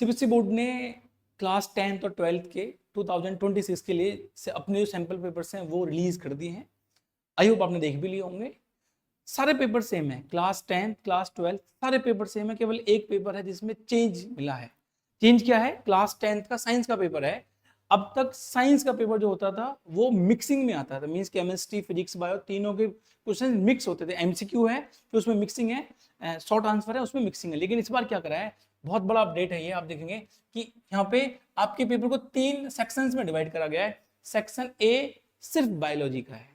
CBSE board ने class 10th और 12th के 2026 के लिए से अपने जो सैंपल पेपर्स हैं वो रिलीज कर दिए हैं। आई होप आपने देख भी लिए होंगे। सारे पेपर सेम है, क्लास 10th क्लास 12th सारे पेपर सेम है, केवल एक पेपर है जिसमें चेंज मिला है। चेंज क्या है? क्लास 10th का साइंस का पेपर है। अब तक साइंस का पेपर जो होता था वो मिक्सिंग में आता था, मींस केमिस्ट्री फिजिक्स बायो तीनों के क्वेश्चन मिक्स होते थे। एमसीक्यू है तो उसमें मिक्सिंग है, शॉर्ट आंसर है उसमें मिक्सिंग है। लेकिन इस बार क्या करा है, बहुत बड़ा अपडेट है ये, आप देखेंगे कि यहाँ पे आपके पेपर को 3 सेक्शंस में डिवाइड करा गया है। सेक्शन ए सिर्फ बायोलॉजी का है,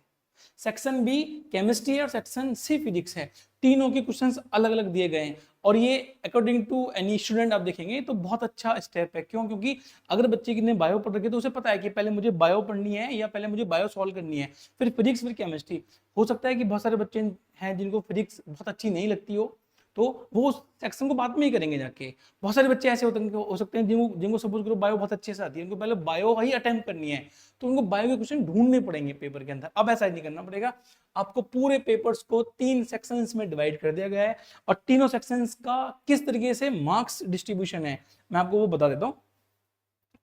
सेक्शन बी केमिस्ट्री है और सेक्शन सी फिजिक्स है। तीनों के क्वेश्चंस अलग अलग दिए गए हैं और ये अकॉर्डिंग टू एनी स्टूडेंट आप देखेंगे तो बहुत अच्छा स्टेप है। क्यों? क्योंकि अगर बच्चे की ने बायो पढ़ रखी है तो उसे पता है कि पहले मुझे बायो पढ़नी है या पहले मुझे बायो सॉल्व करनी है, फिर फिजिक्स, फिर केमिस्ट्री। हो सकता है कि बहुत सारे बच्चे हैं जिनको फिजिक्स बहुत अच्छी नहीं लगती हो तो वो सेक्शन को बाद में ही करेंगे जाके। बहुत सारे बच्चे ऐसे हो सकते हैं जिनको सपोज करो बायो बहुत अच्छे से आती है, उनको पहले बायो ही अटेम्प्ट करनी है तो उनको बायो के क्वेश्चन ढूंढने पड़ेंगे पेपर के अंदर। अब ऐसा नहीं करना पड़ेगा, आपको पूरे पेपर्स को 3 सेक्शंस में डिवाइड कर दिया गया है और तीनों सेक्शंस का किस तरीके से मार्क्स डिस्ट्रीब्यूशन है मैं आपको वो बता देता हूं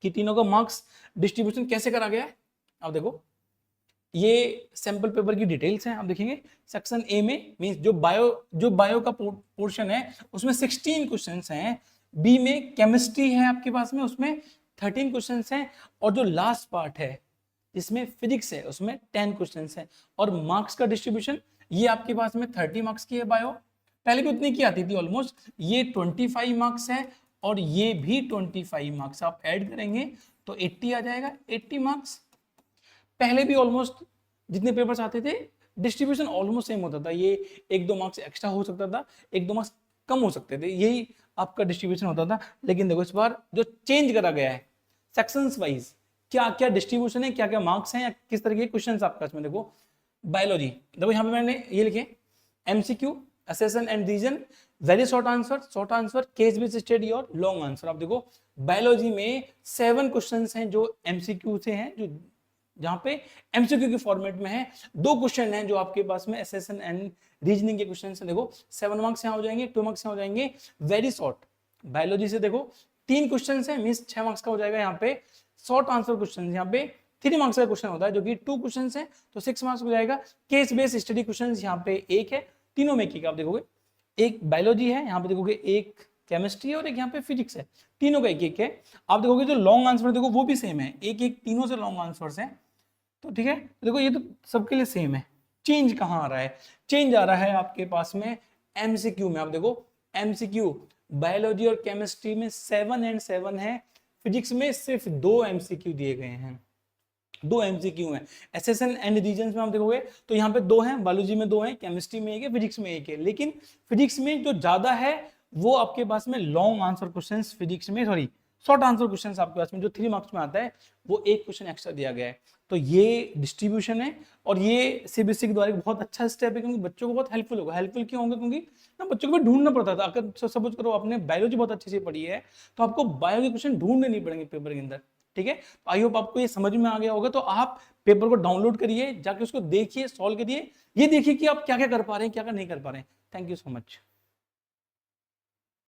कि तीनों का मार्क्स डिस्ट्रीब्यूशन कैसे करा गया है। आप देखो, ये सैंपल पेपर की डिटेल्स हैं, आप देखेंगे सेक्शन ए में मींस जो बायो का पोर्शन है उसमें 16 क्वेश्चंस हैं। बी में केमिस्ट्री है आपके पास में, उसमें 13 क्वेश्चंस हैं और जो लास्ट पार्ट है जिसमें फिजिक्स है उसमें 10 क्वेश्चंस हैं। और मार्क्स का डिस्ट्रीब्यूशन ये आपके पास में 30 मार्क्स की है बायो, पहले भी उतनी की आती थी ऑलमोस्ट। ये 25 मार्क्स है और ये भी 25 मार्क्स, आप ऐड करेंगे तो 80 आ जाएगा, 80 मार्क्स। पहले भी ऑलमोस्ट जितने पेपर्स आते थे डिस्ट्रीब्यूशन ऑलमोस्ट सेम होता था, ये 1-2 मार्क्स एक्स्ट्रा हो सकता था, 1-2 मार्क्स कम हो सकते थे, यही आपका डिस्ट्रीब्यूशन होता था। लेकिन देखो इस बार जो चेंज करा गया है सेक्शंस वाइज क्या क्या डिस्ट्रीब्यूशन है, क्या क्या मार्क्स हैं या किस तरह के क्वेश्चन आपका इसमें। देखो बायोलॉजी, देखो यहाँ पे मैंने ये लिखे MCQ, assertion and reason, very short answer, case based study और लॉन्ग आंसर। आप देखो बायोलॉजी में 7 क्वेश्चंस हैं जो एमसीक्यू से हैं, जो जहां पे एमसीक्यू के फॉर्मेट में है। 2 क्वेश्चन हैं जो आपके पास में असेसन एंड रीजनिंग के क्वेश्चन हैं। देखो 7 मार्क्स यहाँ हो जाएंगे, 2 मार्क्स यहाँ हो जाएंगे। वेरी शॉर्ट बायोलॉजी से देखो 3 क्वेश्चन है, मीन 6 मार्क्स का हो जाएगा। यहाँ पे शॉर्ट आंसर क्वेश्चन यहाँ पे 3 मार्क्स का क्वेश्चन होता है जो कि 2 क्वेश्चन है तो 6 मार्क्स हो जाएगा। केस बेस्ड स्टडी क्वेश्चन यहाँ पे 1 है, तीनों में एक आप देखोगे, एक बायोलॉजी है, यहाँ पे देखोगे एक केमिस्ट्री और एक यहाँ पे फिजिक्स है, तीनों का एक है। आप देखोगे जो लॉन्ग आंसर देखो वो भी सेम है, एक तीनों से लॉन्ग आंसर्स हैं। तो ठीक है, देखो ये तो सबके लिए सेम है। चेंज कहां आ रहा है? चेंज आ रहा है आपके पास में एमसीक्यू में। आप देखो एमसीक्यू बायोलॉजी और केमिस्ट्री में 7 एंड 7 है, फिजिक्स में सिर्फ 2 एमसीक्यू दिए गए हैं, 2 एमसीक्यू हैं। एसेसन एंड रीजंस में आप देखोगे तो यहाँ पे 2 हैं, बायोलॉजी में 2 हैं, केमिस्ट्री में 1 है, फिजिक्स में 1 है। लेकिन फिजिक्स में जो ज्यादा है वो आपके पास में लॉन्ग आंसर क्वेश्चंस फिजिक्स में, सॉरी शॉर्ट आंसर क्वेश्चंस आपके पास में जो 3 मार्क्स में आता है वो 1 क्वेश्चन एक्स्ट्रा दिया गया है। तो ये डिस्ट्रीब्यूशन है और ये सीबीएसई के द्वारा बहुत अच्छा स्टेप है, क्योंकि बच्चों को बहुत हेल्पफुल होगा। हेल्पफुल क्यों होगा? क्योंकि ना बच्चों को भी ढूंढना पड़ता था। अगर सपोज करो आपने बायोलॉजी बहुत अच्छे से पढ़ी है तो आपको बायो के क्वेश्चन ढूंढने नहीं पड़ेंगे पेपर के अंदर। ठीक है, आई होप आपको ये समझ में आ गया होगा। तो आप पेपर को डाउनलोड करिए, जाके उसको देखिए, सॉल्व करिए, ये देखिए कि आप क्या क्या कर पा रहे हैं, क्या क्या नहीं कर पा रहे हैं। Thank you so much.